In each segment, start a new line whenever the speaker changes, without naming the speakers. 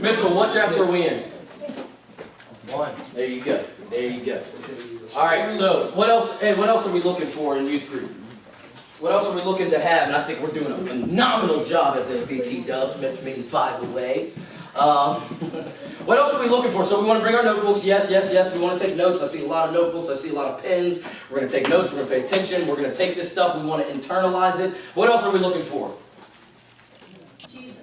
Mitchell, what chapter are we in?
1.
There you go. There you go. All right, so what else? Hey, what else are we looking for in youth group? What else are we looking to have? And I think we're doing a phenomenal job at this, PT Dubs, which means by the way. What else are we looking for? So we want to bring our notebooks. Yes, yes, yes. We want to take notes. I see a lot of notebooks. I see a lot of pens. We're going to take notes. We're going to pay attention. We're going to take this stuff. We want to internalize it. What else are we looking for?
Jesus.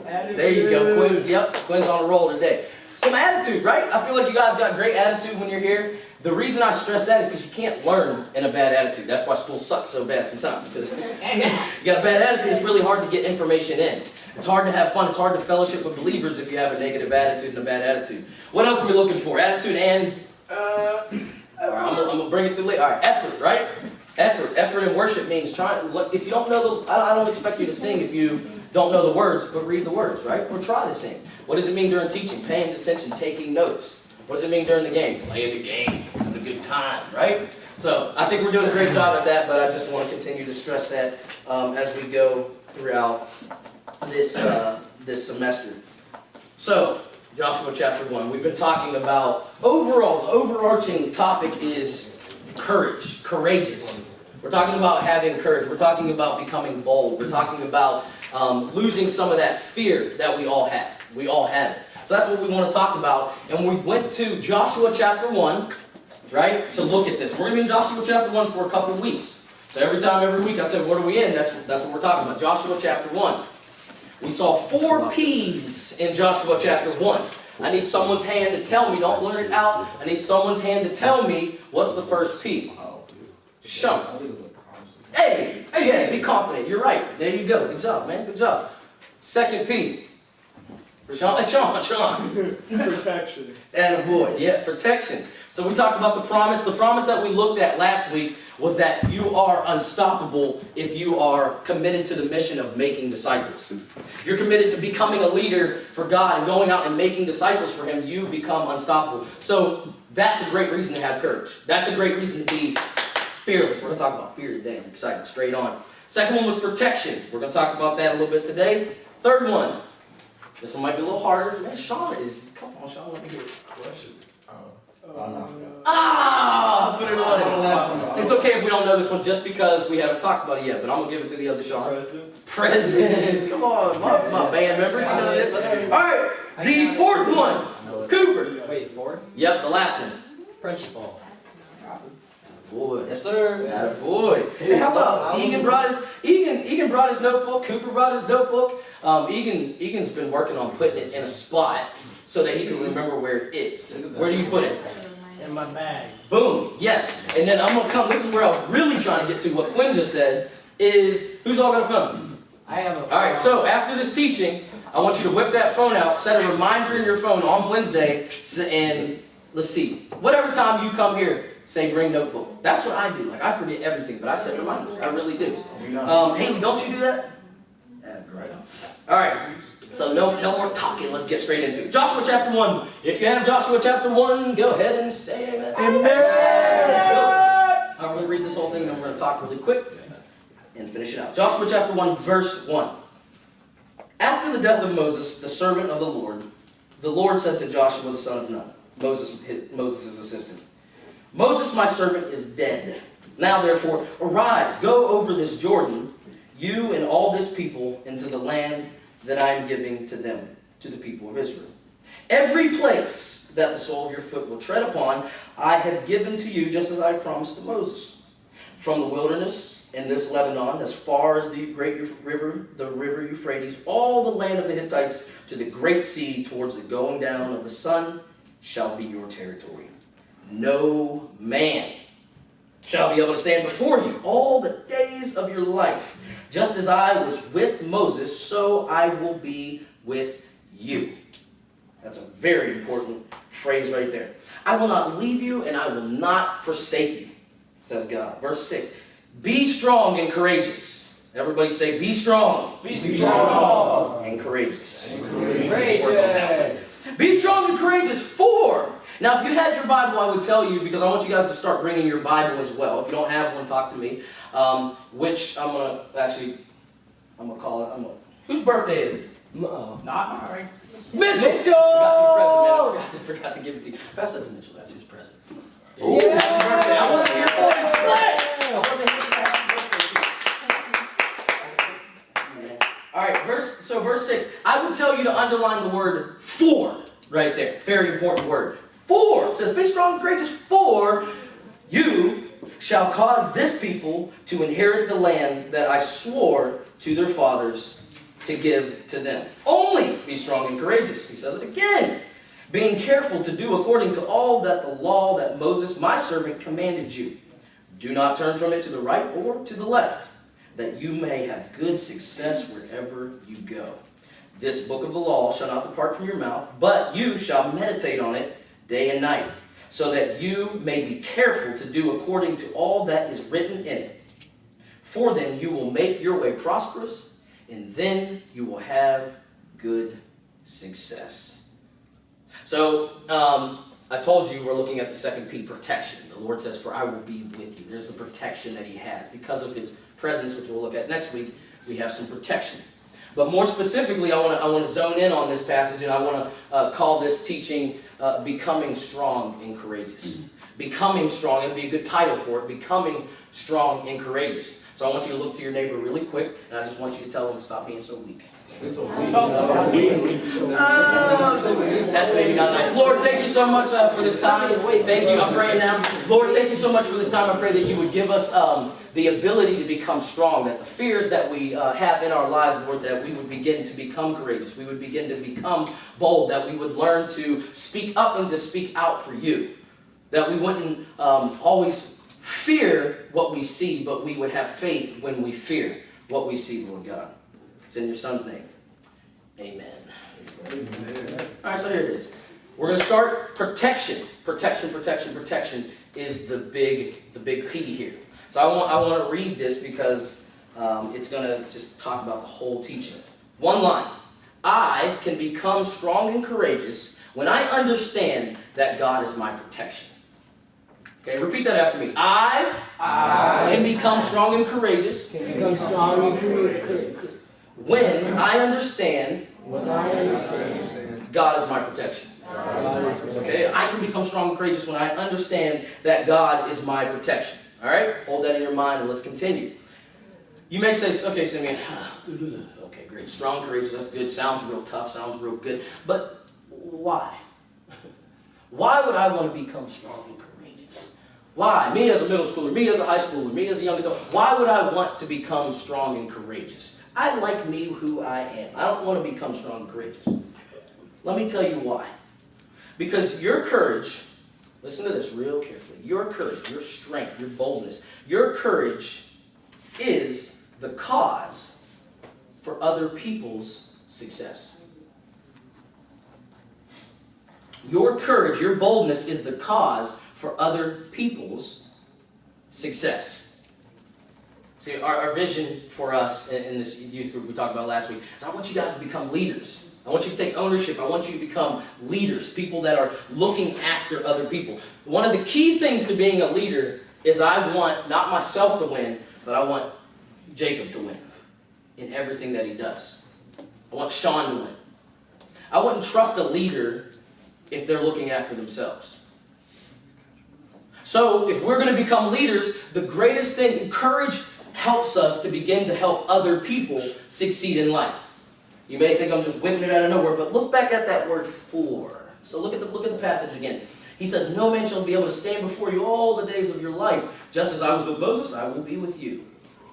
There you go, Quinn. Yep, Quinn's on a roll today. Some attitude, right? I feel like you guys got great attitude when you're here. The reason I stress that is because you can't learn in a bad attitude. That's why school sucks so bad sometimes. Because you got a bad attitude, it's really hard to get information in. It's hard to have fun. It's hard to fellowship with believers if you have a negative attitude and a bad attitude. What else are we looking for? Attitude and... all right, I'm going to bring it to later. All right, effort, right? Effort in worship means trying. If you don't know the... I don't expect you to sing if you don't know the words, but read the words, right? Or try to sing. What does it mean during teaching? Paying attention, taking notes. What does it mean during the game? Playing the game, having a good time, right? So I think we're doing a great job at that, but I just want to continue to stress that as we go throughout this semester. So, Joshua chapter 1, we've been talking about, overall, the overarching topic is courage, courageous. We're talking about having courage. We're talking about becoming bold. We're talking about losing some of that fear that we all have. We all have it. So that's what we want to talk about. And we went to Joshua chapter 1, right, to look at this. We're going to be in Joshua chapter 1 for a couple of weeks. So every week I said, what are we in? That's what we're talking about. Joshua chapter 1. We saw 4 P's in Joshua chapter 1. I need someone's hand to tell me. Don't learn it out. I need someone's hand to tell me what's the first P. Sean. Hey, be confident. You're right. There you go. Good job, man. Good job. Second P. Sean.
Protection.
And boy, yeah, protection. So we talked about the promise. The promise that we looked at last week was that you are unstoppable if you are committed to the mission of making disciples. If you're committed to becoming a leader for God and going out and making disciples for Him, you become unstoppable. So that's a great reason to have courage. That's a great reason to be fearless. We're going to talk about fear today. I'm excited. Straight on. Second one was protection. We're going to talk about that a little bit today. Third one. This one might be a little harder. Man, Sean is... Come on, Sean, let me hear it.
Question.
Put it on. It's okay if we don't know this one just because we haven't talked about it yet, but I'm going to give it to the other Sean. Presents. Come on, my band member. You know this. All right, the fourth one. Cooper.
Wait, 4?
Yep, the last one.
Principal.
Boy, yes sir. Boy. Hey, how about Egan brought his notebook. Cooper brought his notebook. Egan's been working on putting it in a spot so that he can remember where it is. Where do you put it?
In my bag.
Boom. Yes. And then I'm gonna come. This is where I was really trying to get to. What Quinn just said is, who's all got a phone?
I have a phone.
All right. So after this teaching, I want you to whip that phone out, set a reminder in your phone on Wednesday, and let's see, whatever time you come here. Say bring notebook. That's what I do. Like I forget everything, but I set reminders. I really do. Haley, don't you do that? Yeah, great. All right. So no more talking. Let's get straight into it. Joshua chapter 1. If you have Joshua chapter 1, go ahead and say amen. Amen. I'm going to read this whole thing, then we're going to talk really quick and finish it out. Joshua chapter 1, verse 1. After the death of Moses, the servant of the Lord said to Joshua the son of Nun, Moses' assistant, Moses, my servant, is dead. Now, therefore, arise, go over this Jordan, you and all this people, into the land that I am giving to them, to the people of Israel. Every place that the sole of your foot will tread upon, I have given to you, just as I promised to Moses. From the wilderness in this Lebanon, as far as the great river, the river Euphrates, all the land of the Hittites, to the great sea, towards the going down of the sun, shall be your territory. No man shall be able to stand before you all the days of your life. Just as I was with Moses, so I will be with you. That's a very important phrase right there. I will not leave you and I will not forsake you, says God. Verse 6. Be strong and courageous. Everybody say, be strong.
Be strong.
And courageous.
Courageous.
Be strong and courageous, for... Now, if you had your Bible, I would tell you, because I want you guys to start bringing your Bible as well. If you don't have one, talk to me. Which I'm going to call it. Whose birthday is it?
Not Murray.
Mitchell! Forgot your present, man. I forgot to give it to you. Pass that to Mitchell. That's his present.
Yeah.
Happy birthday. I wasn't here for it. I wasn't here for happy birthday. All right, verse 6. I would tell you to underline the word for right there. Very important word. For. It says, be strong and courageous, for you shall cause this people to inherit the land that I swore to their fathers to give to them. Only be strong and courageous. He says it again. Being careful to do according to all that the law that Moses, my servant, commanded you. Do not turn from it to the right or to the left, that you may have good success wherever you go. This book of the law shall not depart from your mouth, but you shall meditate on it day and night, so that you may be careful to do according to all that is written in it. For then you will make your way prosperous, and then you will have good success. So, I told you we're looking at the second P, protection. The Lord says, for I will be with you. There's the protection that he has. Because of his presence, which we'll look at next week, we have some protection. But more specifically, I want to zone in on this passage, and I want to call this teaching Becoming Strong and Courageous. Becoming Strong, it'd be a good title for it, Becoming Strong and Courageous. So I want you to look to your neighbor really quick, and I just want you to tell them, stop being so weak. That's maybe not nice. Lord, thank you so much for this time. Thank you. I'm praying now. Lord, thank you so much for this time. I pray that you would give us the ability to become strong, that the fears that we have in our lives, Lord, that we would begin to become courageous. We would begin to become bold, that we would learn to speak up and to speak out for you, that we wouldn't always fear what we see, but we would have faith when we fear what we see, Lord God. It's in your Son's name. Amen. Amen. All right, so here it is. We're going to start protection. Protection is the big P here. So I want to read this because it's going to just talk about the whole teaching. One line. I can become strong and courageous when I understand that God is my protection. Okay, repeat that after me. I can become strong and courageous. When I understand God is my protection. Okay, I can become strong and courageous when I understand that God is my protection. All right, hold that in your mind and let's continue. You may say, okay, Simeon, okay, great, strong, courageous, that's good, sounds real tough, sounds real good, but why? Why would I want to become strong and courageous? Why? Me as a middle schooler, me as a high schooler, me as a young adult, why would I want to become strong and courageous? I like me who I am. I don't want to become strong and courageous. Let me tell you why. Because your courage, listen to this real carefully, your courage, your strength, your boldness, your courage is the cause for other people's success. Your courage, your boldness is the cause for other people's success. See, our vision for us in this youth group we talked about last week is I want you guys to become leaders. I want you to take ownership. I want you to become leaders, people that are looking after other people. One of the key things to being a leader is I want not myself to win, but I want Jacob to win in everything that he does. I want Sean to win. I wouldn't trust a leader if they're looking after themselves. So if we're going to become leaders, the greatest thing, courage helps us to begin to help other people succeed in life. You may think I'm just whipping it out of nowhere, but look back at that word for. So look at the passage again. He says, no man shall be able to stand before you all the days of your life. Just as I was with Moses, I will be with you.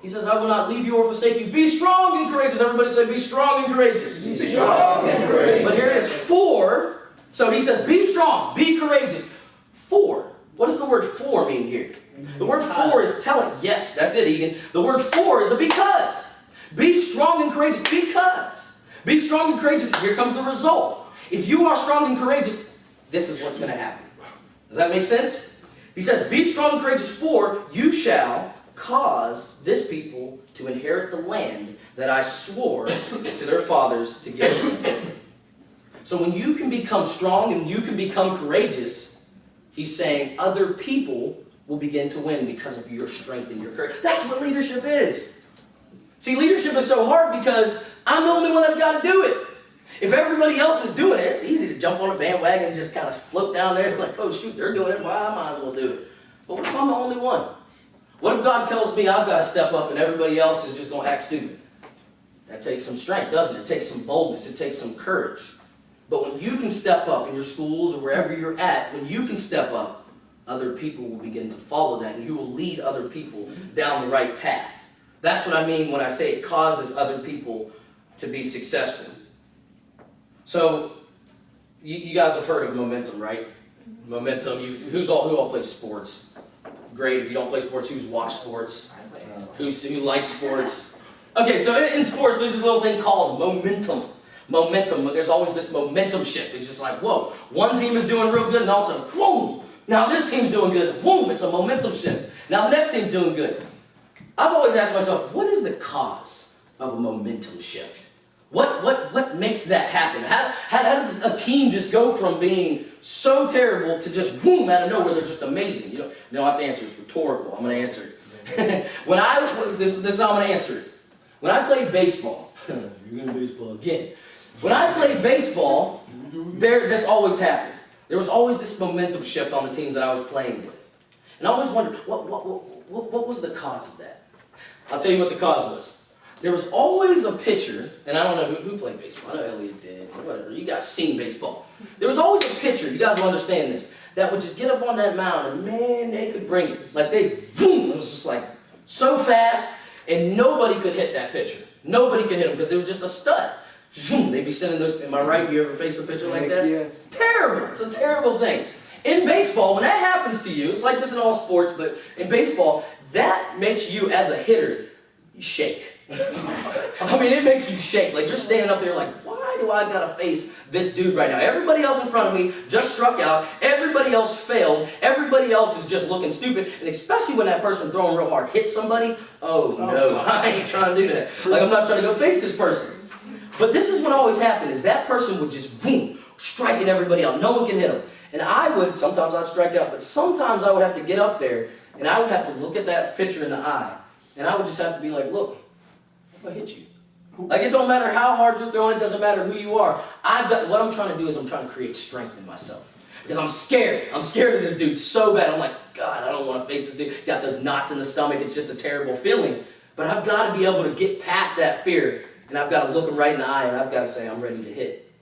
He says, I will not leave you or forsake you. Be strong and courageous. Everybody say, be strong and courageous.
Be strong and courageous.
But here it is, for. So he says, be strong, be courageous. For. What does the word for mean here? The word for is telling. Yes, that's it, Egan. The word for is a because. Be strong and courageous because. Be strong and courageous. Here comes the result. If you are strong and courageous, this is what's going to happen. Does that make sense? He says, be strong and courageous, for you shall cause this people to inherit the land that I swore to their fathers to give them. So when you can become strong and you can become courageous, he's saying other people will begin to win because of your strength and your courage. That's what leadership is. See, leadership is so hard because I'm the only one that's got to do it. If everybody else is doing it, it's easy to jump on a bandwagon and just kind of float down there like, oh shoot, they're doing it, well, I might as well do it. But what if I'm the only one? What if God tells me I've got to step up and everybody else is just going to act stupid? That takes some strength, doesn't it? It takes some boldness, it takes some courage. But when you can step up in your schools or wherever you're at, when you can step up, other people will begin to follow that and you will lead other people down the right path. That's what I mean when I say it causes other people to be successful. So, you guys have heard of momentum, right? Momentum. Who all plays sports? Great. If you don't play sports, who's watched sports? Who likes sports? Okay, so in sports, there's this little thing called momentum. Momentum. There's always this momentum shift. It's just like, whoa, one team is doing real good, and all of a sudden, whoa, now this team's doing good. Boom, it's a momentum shift. Now the next team's doing good. I've always asked myself, what is the cause of a momentum shift? What makes that happen? How does a team just go from being so terrible to just boom, out of nowhere, they're just amazing? You don't have to answer, it's rhetorical. I'm going to answer it. This is how I'm going to answer it. When I played baseball, you're going to baseball again. When I played baseball, this always happened. There was always this momentum shift on the teams that I was playing with. And I always wondered, what was the cause of that? I'll tell you what the cause was. There was always a pitcher, and I don't know who played baseball. I know Elliot did, whatever. You guys seen baseball. There was always a pitcher, you guys will understand this, that would just get up on that mound and man, they could bring it. Like boom, it was just like so fast, and nobody could hit that pitcher. Nobody could hit him because it was just a stud. Zoom, they'd be sending those, am I right? You ever face a pitcher like that?
Yes.
Terrible, it's a terrible thing. In baseball, when that happens to you, it's like this in all sports, but in baseball, that makes you as a hitter shake. I mean, it makes you shake. Like you're standing up there like, why do I gotta face this dude right now? Everybody else in front of me just struck out. Everybody else failed. Everybody else is just looking stupid. And especially when that person throwing real hard hits somebody, oh no, I ain't trying to do that. Like I'm not trying to go face this person. But this is what always happened, is that person would just boom, striking everybody out. No one can hit them. And sometimes I'd strike out, but sometimes I would have to get up there and I would have to look at that pitcher in the eye. And I would just have to be like, look, if I hit you. Like it don't matter how hard you're throwing, it doesn't matter who you are. What I'm trying to do is I'm trying to create strength in myself. Because I'm scared. I'm scared of this dude so bad. I'm like, God, I don't want to face this dude. Got those knots in the stomach. It's just a terrible feeling. But I've got to be able to get past that fear. And I've got to look him right in the eye and I've got to say, I'm ready to hit.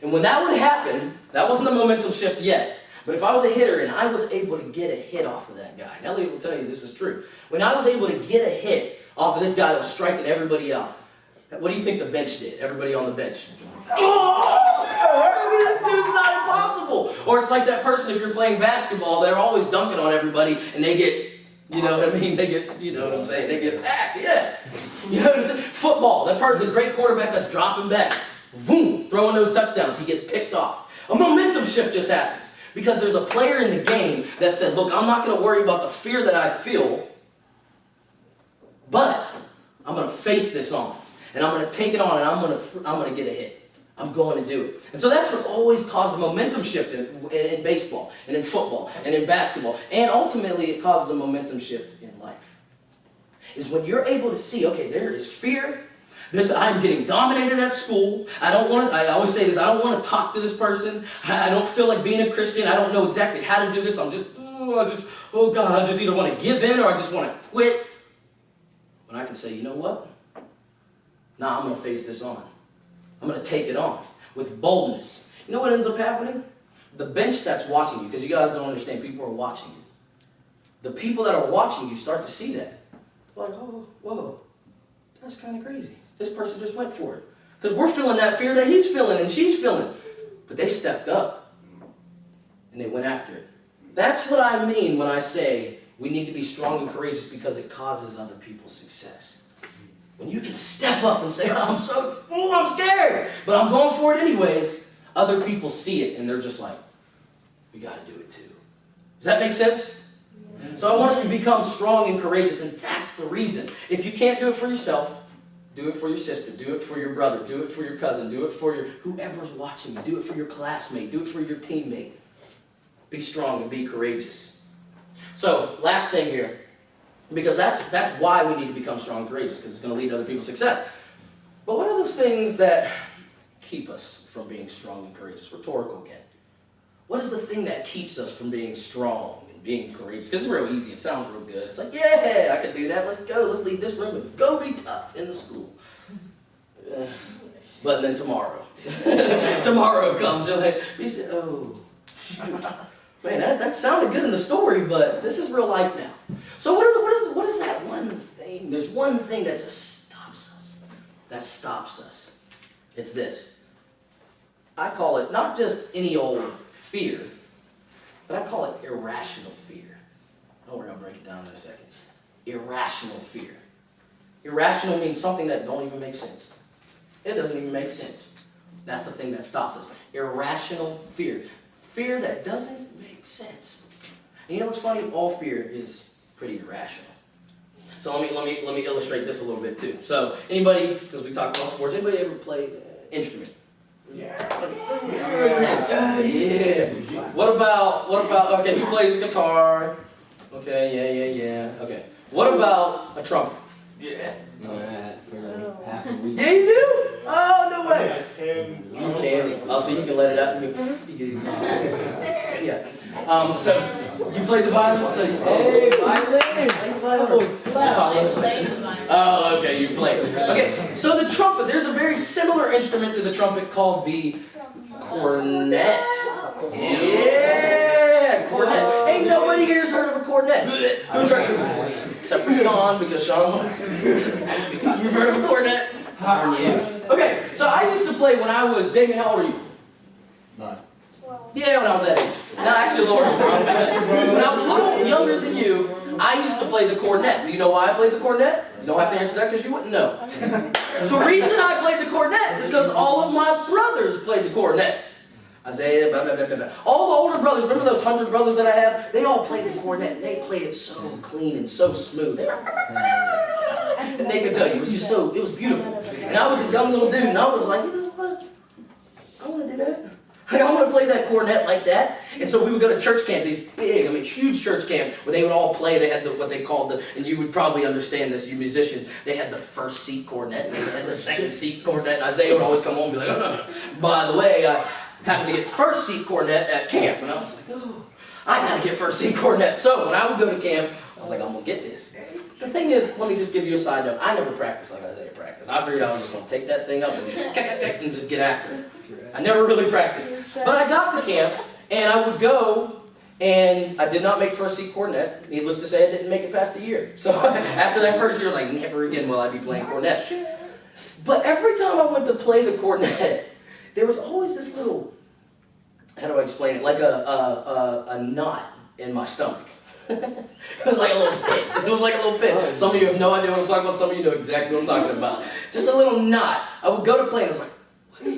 And when that would happen, that wasn't a momentum shift yet. But if I was a hitter and I was able to get a hit off of that guy, and Elliot will tell you this is true. When I was able to get a hit off of this guy that was striking everybody out, what do you think the bench did? Everybody on the bench. Oh, I mean, this dude's not impossible. Or it's like that person, if you're playing basketball, they're always dunking on everybody and they get, you know what I mean? They get, you know what I'm saying? They get packed, yeah. You know what I'm saying? Football, the great quarterback that's dropping back, boom, throwing those touchdowns, he gets picked off. A momentum shift just happens. Because there's a player in the game that said, look, I'm not going to worry about the fear that I feel, but I'm going to face this on. And I'm going to take it on and I'm going to get a hit. I'm going to do it. And so that's what always caused a momentum shift in baseball and in football and in basketball. And ultimately it causes a momentum shift in life. Is when you're able to see, okay, there is fear. I'm getting dominated at school. I always say this, I don't want to talk to this person. I don't feel like being a Christian. I don't know exactly how to do this. Oh God, I just either want to give in or I just want to quit. When I can say, you know what? Nah, I'm going to face this on. I'm going to take it on with boldness. You know what ends up happening? The bench that's watching you, because you guys don't understand, people are watching you. The people that are watching you start to see that. Like, oh, whoa, that's kind of crazy. This person just went for it. Because we're feeling that fear that he's feeling and she's feeling. But they stepped up. And they went after it. That's what I mean when I say we need to be strong and courageous because it causes other people's success. When you can step up and say, I'm scared, but I'm going for it anyways, other people see it and they're just like, we got to do it too. Does that make sense? So I want us to become strong and courageous, and that's the reason. If you can't do it for yourself, do it for your sister, do it for your brother, do it for your cousin, do it for whoever's watching you, do it for your classmate, do it for your teammate. Be strong and be courageous. So, last thing here, because that's why we need to become strong and courageous, because it's going to lead to other people's success. But what are those things that keep us from being strong and courageous? Rhetorical again. What is the thing that keeps us from being strong and being courageous? Because it's real easy. It sounds real good. It's like, yeah, I can do that. Let's go. Let's leave this room and go be tough in the school. But then tomorrow. Tomorrow comes. You're like, oh, shoot. Man, that sounded good in the story, but this is real life now. So what is that one thing? There's one thing that just stops us. That stops us. It's this. I call it not just any old fear, but I call it irrational fear. Oh, we're going to break it down in a second. Irrational fear. Irrational means something that don't even make sense. It doesn't even make sense. That's the thing that stops us. Irrational fear. Fear that doesn't make sense. And you know what's funny? All fear is pretty irrational. So let me illustrate this a little bit too. So anybody, because we talk about sports, anybody ever play instrument?
Yeah.
Yeah. What about, okay, who plays a guitar? Okay, yeah. Okay. What about a trumpet?
Yeah.
For half a week.
Yeah, you do? Oh, no way.
And
You can. Oh, so you can let it out. Yeah. So you played the violin. So
Hey, violin! Oh,
You talk this way. Oh, okay. You played. Okay. So the trumpet. There's a very similar instrument to the trumpet called the cornet. Yeah, cornet. Ain't nobody here's heard of a cornet. Who's heard? Except for Sean, because Sean, you've heard of a cornet. Aren't you? Okay, so I used to play when I was, Damien, how old are you?
9.
Yeah, when I was that age. No, actually lower. When I was a little younger than you, I used to play the cornet. Do you know why I played the cornet? You don't have to answer that because you wouldn't know. The reason I played the cornet is because all of my brothers played the cornet. Isaiah, blah, blah, blah, blah, blah. All the older brothers, remember those 100 brothers that I have? They all played the cornet. They played it so clean and so smooth. And they could tell you, it was just so, it was beautiful. And I was a young little dude, and I was like, you know what? I want to do that. Like, I want to play that cornet like that. And so we would go to church camp, these big, huge church camp, where they would all play. They had what they called and you would probably understand this, you musicians, they had the first seat cornet, and they had the second seat cornet. And Isaiah would always come home and be like, by the way, I happened to get first seat cornet at camp. And I was like, oh, I got to get first seat cornet. So when I would go to camp, I was like, I'm going to get this. The thing is, let me just give you a side note. I never practiced like Isaiah practiced. I figured I was just going to take that thing up and just get after it. I never really practiced. But I got to camp, and I would go, and I did not make first seat cornet. Needless to say, I didn't make it past a year. So after that first year, I was like, never again will I be playing cornet. But every time I went to play the cornet, there was always this little, how do I explain it, like a knot in my stomach. It was like a little pit. It was like a little pit. Some of you have no idea what I'm talking about. Some of you know exactly what I'm talking about. Just a little knot. I would go to play and I was like,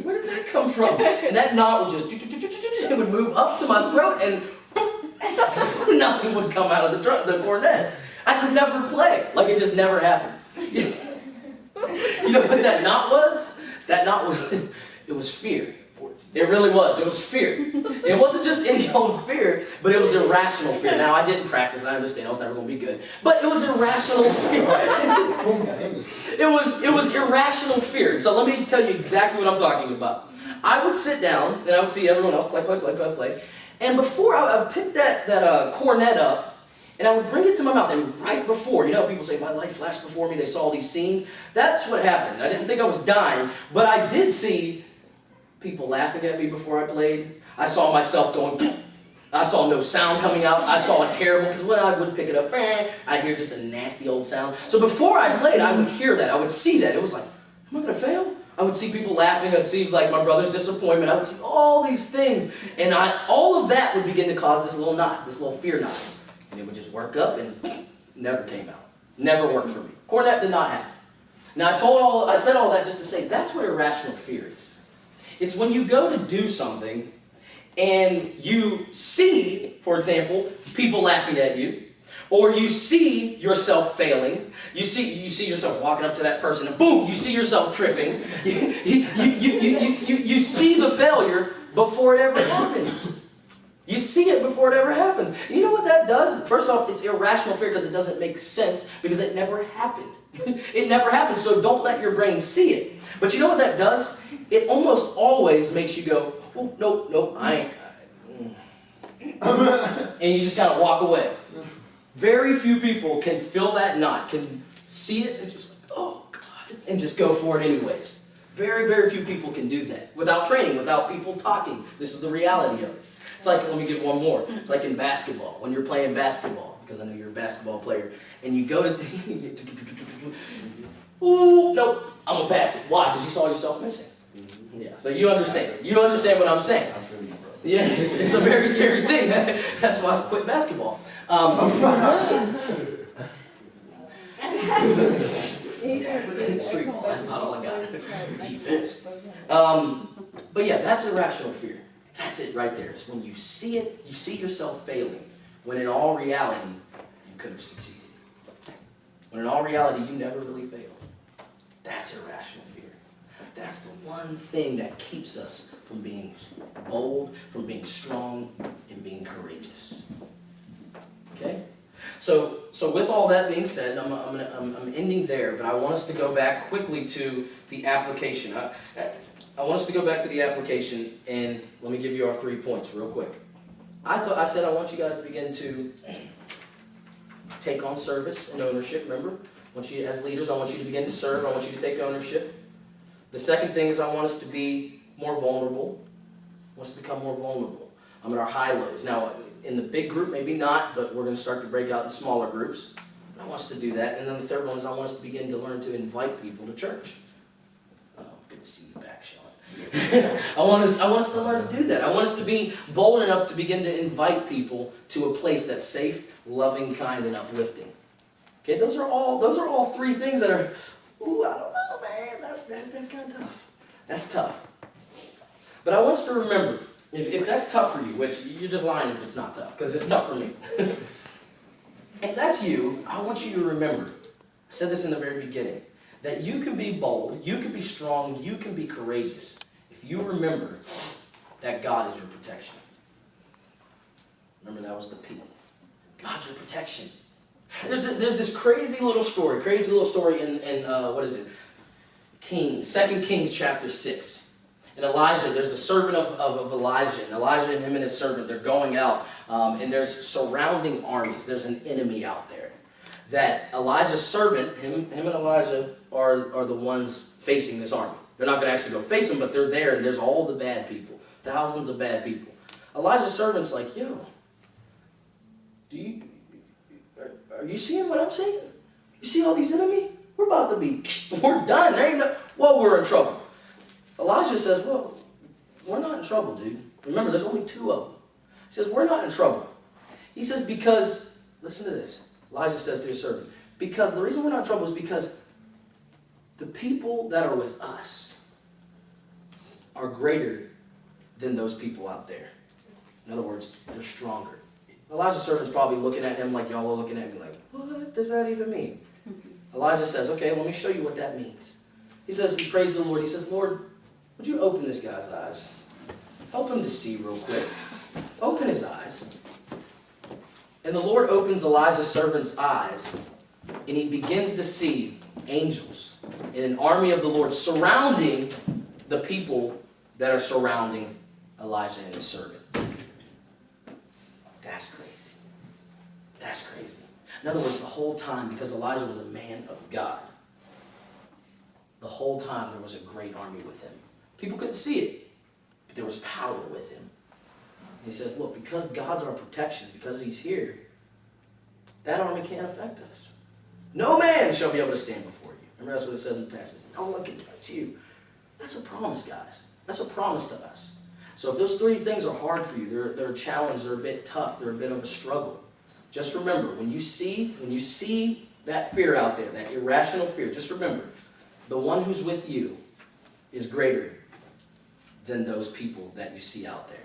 where did that come from? And that knot would just, it would move up to my throat and nothing would come out of the cornet. I could never play. Like it just never happened. You know what that knot was? That knot was, it was fear. It really was. It was fear. It wasn't just any old fear, but it was irrational fear. Now, I didn't practice. I understand. I was never going to be good. But it was irrational fear. It was irrational fear. So let me tell you exactly what I'm talking about. I would sit down, and I would see everyone else play. And before, I would pick that cornet up, and I would bring it to my mouth. And right before, you know, people say, my life flashed before me. They saw these scenes. That's what happened. I didn't think I was dying, but I did see people laughing at me before I played. I saw myself going, I saw no sound coming out. I saw a terrible, because when I would pick it up, I'd hear just a nasty old sound. So before I played, I would hear that. I would see that. It was like, am I going to fail? I would see people laughing. I'd see like my brother's disappointment. I would see all these things. And all of that would begin to cause this little knot, this little fear knot. And it would just work up and never came out. Never worked for me. Cornet did not happen. Now I said all that just to say that's what irrational fear is. It's when you go to do something and you see, for example, people laughing at you, or you see yourself failing, you see yourself walking up to that person and boom, you see yourself tripping, you see the failure before it ever happens. You see it before it ever happens. You know what that does? First off, it's irrational fear because it doesn't make sense because it never happened. It never happened, so don't let your brain see it. But you know what that does? It almost always makes you go, oh, nope, I ain't. And you just kind of walk away. Very few people can fill that knot, can see it and just like, oh God, and just go for it anyways. Very, very few people can do that without training, without people talking. This is the reality of it. It's like, let me give one more. It's like in basketball, when you're playing basketball, because I know you're a basketball player, and you go to ooh, nope, I'm gonna pass it. Why? Because you saw yourself missing. Yeah, so you understand. You understand what I'm saying.
I feel you, bro.
Yeah, it's a very scary thing. That's why I quit basketball. Street ball, that's about all I got. Defense. But yeah, that's irrational fear. That's it right there. It's when you see it, you see yourself failing, when in all reality, you could have succeeded. When in all reality, you never really failed. That's irrational fear. That's the one thing that keeps us from being bold, from being strong, and being courageous. Okay? So with all that being said, I'm ending there, but I want us to go back quickly to the application. I want us to go back to the application, and let me give you our 3 points real quick. I said I want you guys to begin to take on service and ownership, remember? I want you, as leaders, I want you to begin to serve. I want you to take ownership. The second thing is I want us to be more vulnerable. I want us to become more vulnerable. I'm at our high lows. Now, in the big group, maybe not, but we're going to start to break out in smaller groups. I want us to do that. And then the third one is I want us to begin to learn to invite people to church. Oh, good to see you back, Sean. I want us to learn to do that. I want us to be bold enough to begin to invite people to a place that's safe, loving, kind, and uplifting. Okay, those are all 3 things that are, ooh, I don't know, man. That's kind of tough. That's tough. But I want us to remember, if that's tough for you, which you're just lying if it's not tough, because it's tough for me. If that's you, I want you to remember, I said this in the very beginning, that you can be bold, you can be strong, you can be courageous, if you remember that God is your protection. Remember, that was the P. God's your protection. There's this crazy little story in what is it? Kings, 2 Kings chapter 6. And Elijah, there's a servant of Elijah, and Elijah and him and his servant, they're going out, and there's surrounding armies. There's an enemy out there. That Elijah's servant, him and Elijah are the ones facing this army. They're not going to actually go face them, but they're there, and there's all the bad people, thousands of bad people. Elijah's servant's like, yo, are you seeing what I'm seeing? You see all these enemies? We're about to be, we're done. There ain't no, well, we're in trouble. Elijah says, well, we're not in trouble, dude. Remember, there's only 2 of them. He says, we're not in trouble. He says, because, listen to this. Elijah says to his servant, because the reason we're not in trouble is because the people that are with us are greater than those people out there. In other words, they're stronger. Elijah's servant's probably looking at him like y'all are looking at me like, what does that even mean? Elijah says, okay, let me show you what that means. He says, he prays to the Lord. He says, Lord, would you open this guy's eyes? Help him to see real quick. Open his eyes. And the Lord opens Elijah's servant's eyes, and he begins to see angels in an army of the Lord surrounding the people that are surrounding Elijah and his servant. That's crazy. That's crazy. In other words, the whole time, because Elijah was a man of God, the whole time there was a great army with him. People couldn't see it, but there was power with him. He says, look, because God's our protection, because he's here, that army can't affect us. No man shall be able to stand before you. Remember, that's what it says in the passage. No one can touch you. That's a promise, guys. That's a promise to us. So if those 3 things are hard for you, they're a challenge, they're a bit tough, they're a bit of a struggle, just remember, when you see that fear out there, that irrational fear, just remember, the one who's with you is greater than those people that you see out there.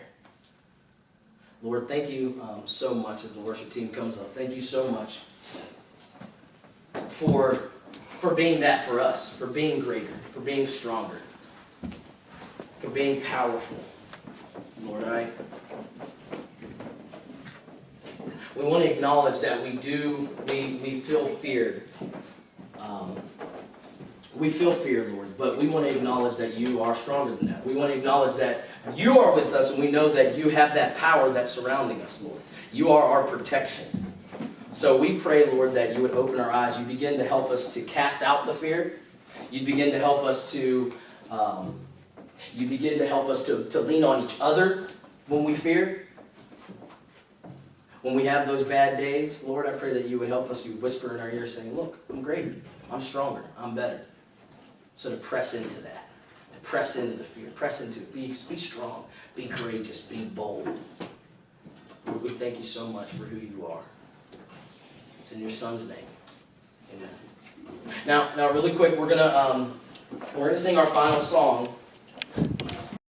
Lord, thank you so much as the worship team comes up. Thank you so much for being that for us, for being greater, for being stronger, for being powerful. Lord, We want to acknowledge that we feel feared. We feel fear, Lord, but we want to acknowledge that you are stronger than that. We want to acknowledge that you are with us, and we know that you have that power that's surrounding us, Lord. You are our protection. So we pray, Lord, that you would open our eyes. You begin to help us to cast out the fear. You begin to help us to lean on each other when we fear. When we have those bad days, Lord, I pray that you would help us. You would whisper in our ear saying, look, I'm greater. I'm stronger. I'm better. So to press into that. To press into the fear. Press into it. Be strong. Be courageous. Be bold. Lord, we thank you so much for who you are. It's in your Son's name. Amen. Now, really quick, we're gonna sing our final song.